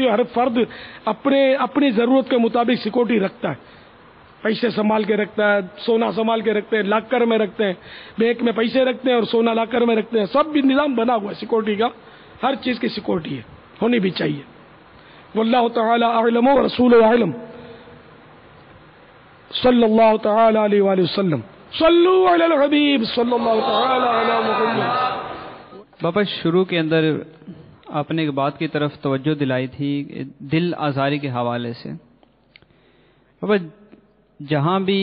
ہر فرد اپنی ضرورت کے مطابق سیکورٹی رکھتا ہے، پیسے سنبھال کے رکھتا ہے، سونا سنبھال کے رکھتے ہیں، لاکر میں رکھتے ہیں، بینک میں پیسے رکھتے ہیں اور سونا لاکر میں رکھتے ہیں، سب بھی نظام بنا ہوا ہے سیکورٹی کا، ہر چیز کی سیکورٹی ہے، ہونی بھی چاہیے۔ واللہ تعالی اعلم ورسولہ اعلم، صلی اللہ تعالی علیہ وآلہ وسلم، صلو علی الحبیب صلی اللہ تعالی علی محمد۔ باپا شروع کے اندر آپ نے ایک بات کی طرف توجہ دلائی تھی دل آزاری کے حوالے سے۔ باپا جہاں بھی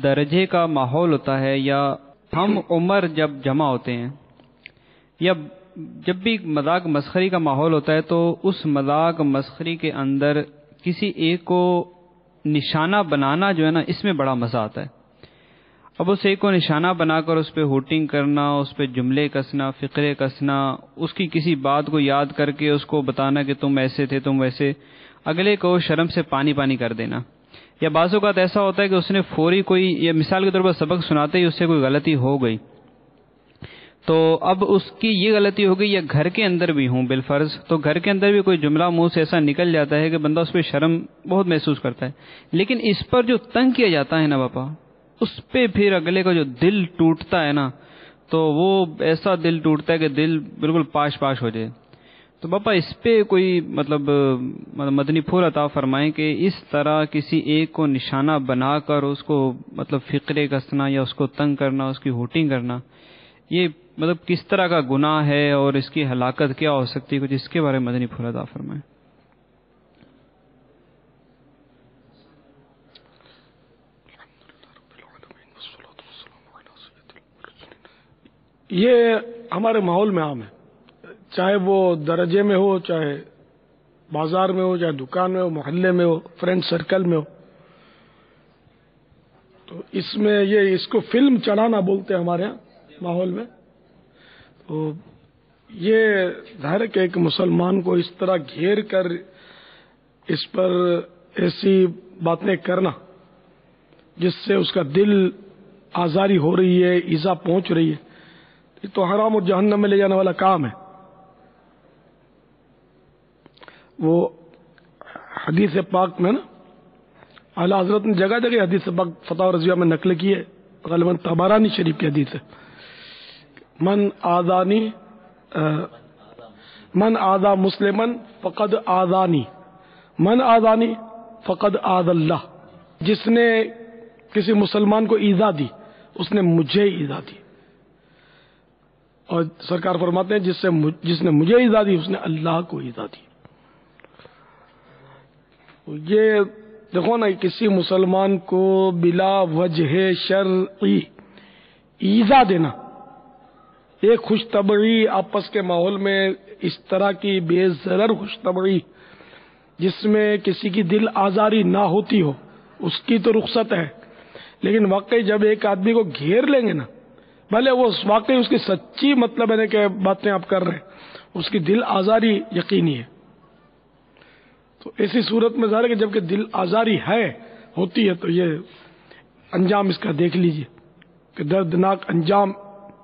درجے کا ماحول ہوتا ہے یا ہم عمر جب جمع ہوتے ہیں یا جب بھی مذاق مسخری کا ماحول ہوتا ہے تو اس مذاق مسخری کے اندر کسی ایک کو نشانہ بنانا جو ہے نا، اس میں بڑا مزہ آتا ہے۔ اب اس ایک کو نشانہ بنا کر اس پہ ہوٹنگ کرنا، اس پہ جملے کسنا، فقرے کسنا، اس کی کسی بات کو یاد کر کے اس کو بتانا کہ تم ایسے تھے، تم ویسے، اگلے کو شرم سے پانی پانی کر دینا۔ یا بعض اوقات ایسا ہوتا ہے کہ اس نے فوری کوئی، یا مثال کے طور پر سبق سناتے ہی اس سے کوئی غلطی ہو گئی، تو اب اس کی یہ غلطی ہو گئی، یا گھر کے اندر بھی ہوں بالفرض، تو گھر کے اندر بھی کوئی جملہ منہ سے ایسا نکل جاتا ہے کہ بندہ اس پہ شرم بہت محسوس کرتا ہے، لیکن اس پر جو تنگ کیا جاتا ہے نا باپا، اس پہ پھر اگلے کا جو دل ٹوٹتا ہے نا، تو وہ ایسا دل ٹوٹتا ہے کہ دل بالکل پاش پاش ہو جائے۔ تو باپا اس پہ کوئی مطلب مدنی پھول عطا فرمائیں کہ اس طرح کسی ایک کو نشانہ بنا کر اس کو مطلب فقرے کسنا یا اس کو تنگ کرنا، اس کی ہوٹنگ کرنا، یہ مطلب کس طرح کا گناہ ہے اور اس کی ہلاکت کیا ہو سکتی ہے، کچھ اس کے بارے میں مدنی پھول عطا فرمائیں۔ یہ ہمارے ماحول میں عام ہے، چاہے وہ درجے میں ہو، چاہے بازار میں ہو، چاہے دکان میں ہو، محلے میں ہو، فرینڈ سرکل میں ہو، تو اس میں یہ اس کو فلم چڑھانا بولتے ہیں ہمارے یہاں ماحول میں۔ تو یہ ظاہر ہے کہ ایک مسلمان کو اس طرح گھیر کر اس پر ایسی باتیں کرنا جس سے اس کا دل آزاری ہو رہی ہے، ایذا پہنچ رہی ہے، یہ تو حرام اور جہنم میں لے جانے والا کام ہے۔ وہ حدیث پاک میں نا اعلیٰ حضرت نے جگہ جگہ حدیث پاک فتح و رضویہ میں نقل کی ہے، غالباً طبرانی شریف کی حدیث ہے، من آذا مسلمن فقد آذانی، من آذانی فقد آذ اللہ، جس نے کسی مسلمان کو ایذا دی اس نے مجھے ایذا دی، اور سرکار فرماتے ہیں جس نے مجھے ایذا دی اس نے اللہ کو ایذا دی۔ یہ دیکھو نا، کسی مسلمان کو بلا وجہ شرعی ایذا دینا، ایک خوش طبعی آپس کے ماحول میں اس طرح کی بے ضرر خوش طبعی جس میں کسی کی دل آزاری نہ ہوتی ہو، اس کی تو رخصت ہے، لیکن واقعی جب ایک آدمی کو گھیر لیں گے نا، بھلے وہ واقعی اس کی سچی مطلب ہے کہ باتیں آپ کر رہے ہیں، اس کی دل آزاری یقینی ہے، تو ایسی صورت میں ظاہر ہے کہ جب کہ دل آزاری ہوتی ہے تو یہ انجام اس کا دیکھ لیجئے کہ دردناک انجام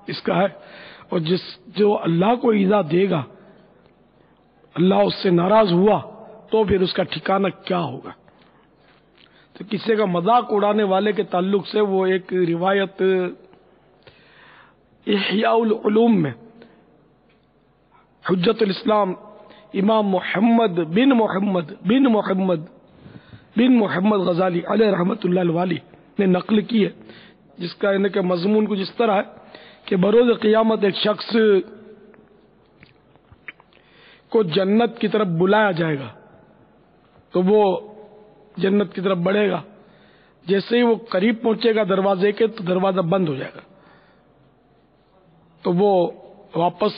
اس کا ہے، اور جو اللہ کو ایذا دے گا، اللہ اس سے ناراض ہوا تو پھر اس کا ٹھکانہ کیا ہوگا۔ تو کسی کا مذاق اڑانے والے کے تعلق سے وہ ایک روایت احیاء العلوم میں حجت الاسلام امام محمد بن محمد غزالی علیہ رحمۃ اللہ الوالی نے نقل کی ہے، جس کا ان کے مضمون کچھ اس طرح ہے کہ بروز قیامت ایک شخص کو جنت کی طرف بلایا جائے گا، تو وہ جنت کی طرف بڑھے گا، جیسے ہی وہ قریب پہنچے گا دروازے کے تو دروازہ بند ہو جائے گا، تو وہ واپس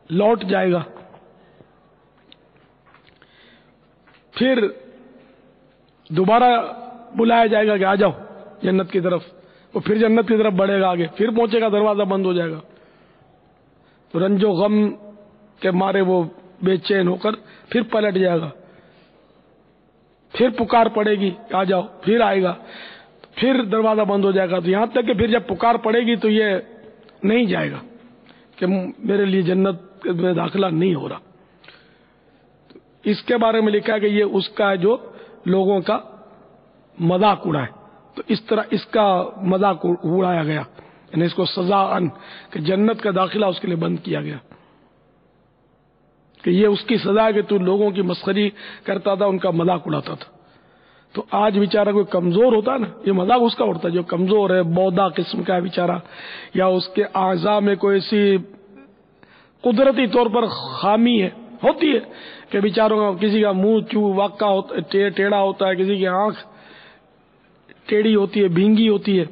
لوٹ جائے گا، پھر دوبارہ بلایا جائے گا کہ آ جاؤ جنت کی طرف، وہ پھر جنت کی طرف بڑھے گا، آگے پھر پہنچے گا دروازہ بند ہو جائے گا، تو رنج و غم کے مارے وہ بے چین ہو کر پھر پلٹ جائے گا، پھر پکار پڑے گی آ جاؤ، پھر آئے گا، پھر دروازہ بند ہو جائے گا، تو یہاں تک کہ پھر جب پکار پڑے گی تو یہ نہیں جائے گا کہ میرے لیے جنت میں داخلہ نہیں ہو رہا۔ اس کے بارے میں لکھا ہے کہ یہ اس کا ہے جو لوگوں کا مذاق اڑائے، تو اس طرح اس کا مذاق اڑایا گیا، یعنی اس کو سزا ان کہ جنت کا داخلہ اس کے لیے بند کیا گیا، کہ یہ اس کی سزا ہے کہ تو لوگوں کی مسخری کرتا تھا، ان کا مذاق اڑاتا تھا۔ تو آج بیچارہ کوئی کمزور ہوتا ہے نا، یہ مذاق اس کا اڑتا ہے جو کمزور ہے، بودا قسم کا ہے بیچارہ، یا اس کے اعضاء میں کوئی ایسی قدرتی طور پر خامی ہے، ہوتی ہے کہ بیچاروں کا کسی کا منہ واقع ٹیڑھا ہوتا ہے، کسی کی آنکھ ٹیڑھی ہوتی ہے، بھینگی ہوتی ہے،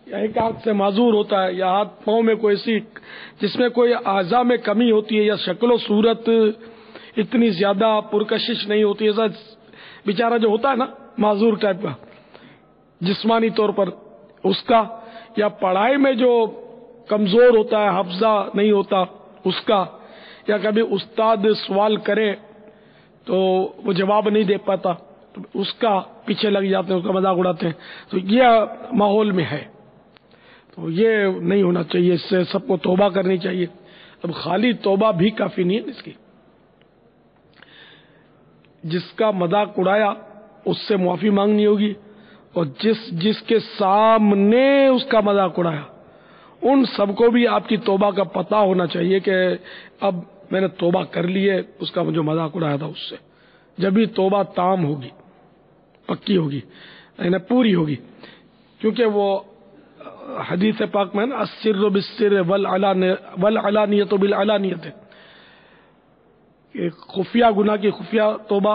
یا ایک ہاتھ سے معذور ہوتا ہے، یا ہاتھ پاؤں میں کوئی ایسی جس میں کوئی اعضاء میں کمی ہوتی ہے، یا شکل و صورت اتنی زیادہ پرکشش نہیں ہوتی، ایسا بیچارہ جو ہوتا ہے نا معذور ٹائپ کا جسمانی طور پر اس کا، یا پڑھائی میں جو کمزور ہوتا ہے، حفظہ نہیں ہوتا اس کا، یا کبھی استاد سوال کرے تو وہ جواب نہیں دے پاتا تو اس کا پیچھے لگ جاتے ہیں، اس کا مذاق اڑاتے ہیں، تو یہ ماحول میں ہے، تو یہ نہیں ہونا چاہیے، اس سے سب کو توبہ کرنی چاہیے۔ اب خالی توبہ بھی کافی نہیں ہے اس کی، جس کا مذاق اڑایا اس سے معافی مانگنی ہوگی، اور جس کے سامنے اس کا مذاق اڑایا ان سب کو بھی آپ کی توبہ کا پتہ ہونا چاہیے کہ اب میں نے توبہ کر لی ہے اس کا جو مذاق اڑایا تھا اس سے، جب بھی توبہ تام ہوگی، پکی ہوگی، یعنی پوری ہوگی، کیونکہ وہ حدیث پاک میں نا السر بالسر والعلانیۃ بالعلانیۃ، خفیہ گناہ کی خفیہ توبہ،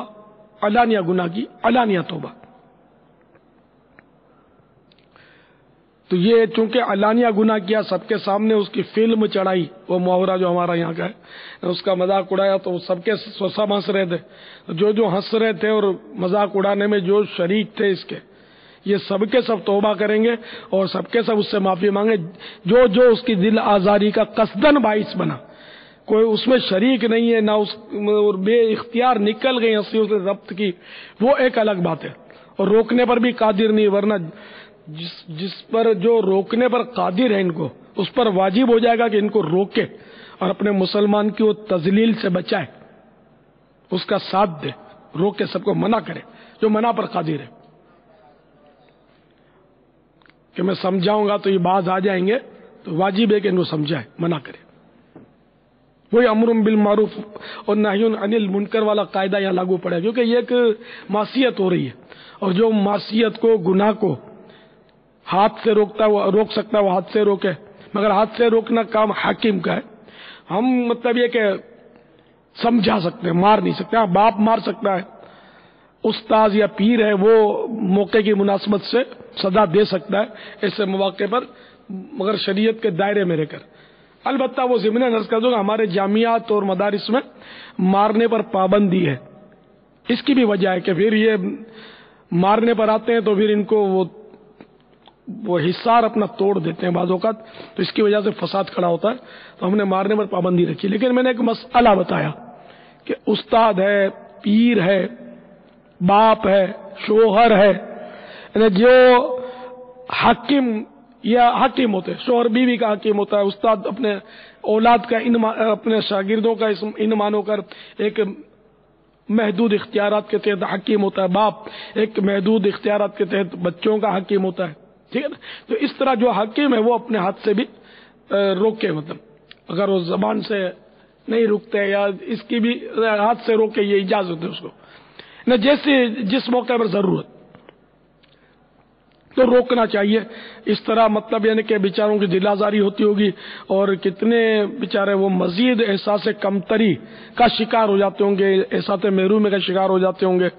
علانیہ گناہ کی علانیہ توبہ۔ تو یہ چونکہ علانیہ گناہ کیا، سب کے سامنے اس کی فلم چڑھائی، وہ محاورہ جو ہمارا یہاں کا ہے، اس کا مذاق اڑایا، تو سب کے سب ہنس رہے تھے، جو ہنس رہے تھے اور مذاق اڑانے میں جو شریک تھے اس کے، یہ سب کے سب توبہ کریں گے اور سب کے سب اس سے معافی مانگے، جو اس کی دل آزاری کا قصدن باعث بنا، کوئی اس میں شریک نہیں ہے، نہ اس بے اختیار نکل گئی ہنسی اس نے ضبط کی، وہ ایک الگ بات ہے، اور روکنے پر بھی قادر نہیں، ورنہ جس پر جو روکنے پر قادر ہے ان کو، اس پر واجب ہو جائے گا کہ ان کو روکے اور اپنے مسلمان کی وہ تذلیل سے بچائے، اس کا ساتھ دے، روکے، سب کو منع کرے جو منع پر قادر ہے، کہ میں سمجھاؤں گا تو یہ باز آ جائیں گے، تو واجب ہے کہ ان کو سمجھائے، منع کرے۔ وہی امر بالمعروف اور نہی عن المنکر والا قاعدہ یہاں لاگو پڑے، کیونکہ یہ ایک معصیت ہو رہی ہے، اور جو معصیت کو، گناہ کو ہاتھ سے روکتا ہے وہ روک سکتا ہے، وہ ہاتھ سے روکے، مگر ہاتھ سے روکنا کام حاکم کا ہے۔ ہم مطلب یہ کہ سمجھا سکتے ہیں، مار نہیں سکتے، ہاں باپ مار سکتا ہے، استاذ یا پیر ہے وہ موقع کی مناسبت سے سزا دے سکتا ہے ایسے مواقع پر، مگر شریعت کے دائرے میں رہ کر۔ البتہ وہ ضمن عرض کر دوں گا، ہمارے جامعات اور مدارس میں مارنے پر پابندی ہے، اس کی بھی وجہ ہے کہ پھر یہ مارنے پر آتے ہیں تو پھر ان کو وہ حصار اپنا توڑ دیتے ہیں بعض اوقات، تو اس کی وجہ سے فساد کھڑا ہوتا ہے، تو ہم نے مارنے پر پابندی رکھی۔ لیکن میں نے ایک مسئلہ بتایا کہ استاد ہے، پیر ہے، باپ ہے، شوہر ہے، یعنی جو حاکم یا حاکم ہوتے ہیں، شوہر بیوی کا حاکم ہوتا ہے، استاد اپنے اولاد کا اپنے شاگردوں کا ان مانو کر ایک محدود اختیارات کے تحت حاکم ہوتا ہے، باپ ایک محدود اختیارات کے تحت بچوں کا حاکم ہوتا ہے، ٹھیک ہے نا؟ تو اس طرح جو حاکم ہے وہ اپنے ہاتھ سے بھی روکے، مطلب اگر وہ زبان سے نہیں روکتے یا اس کی بھی ہاتھ سے روکے، یہ اجازت ہے اس کو نہ، جیسے جس موقع پر ضرورت تو روکنا چاہیے۔ اس طرح مطلب یعنی کہ بیچاروں کی دل آزاری ہوتی ہوگی، اور کتنے بیچارے وہ مزید احساس کمتری کا شکار ہو جاتے ہوں گے، احساس محرومی کا شکار ہو جاتے ہوں گے،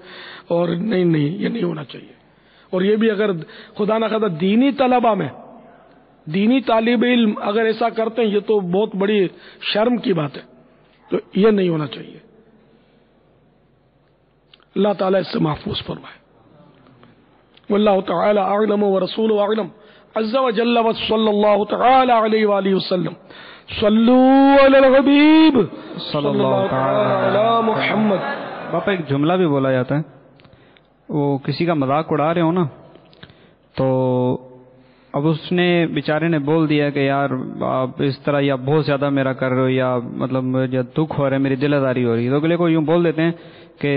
اور نہیں یہ نہیں ہونا چاہیے۔ اور یہ بھی اگر خدا نہ خدا دینی طلبہ میں، دینی طالب علم اگر ایسا کرتے ہیں، یہ تو بہت بڑی شرم کی بات ہے، تو یہ نہیں ہونا چاہیے۔ اللہ تعالیٰ اس سے محفوظ فرمائے۔ واللہ تعالی اعلم ورسولہ اعلم عز وجل وصلی اللہ تعالی علیہ وآلہ وسلم۔ صلوا علی الحبیب صلی اللہ تعالی علی محمد۔ باپا ایک جملہ بھی بولا جاتا ہے، وہ کسی کا مذاق اڑا رہے ہو نا، تو اب اس نے بیچارے نے بول دیا کہ یار آپ اس طرح یا بہت زیادہ میرا کر رہے ہو، یا مطلب مجھے دکھ ہو رہا ہے، میری دل آزاری ہو رہی ہے، تو اگلے کو یوں بول دیتے ہیں کہ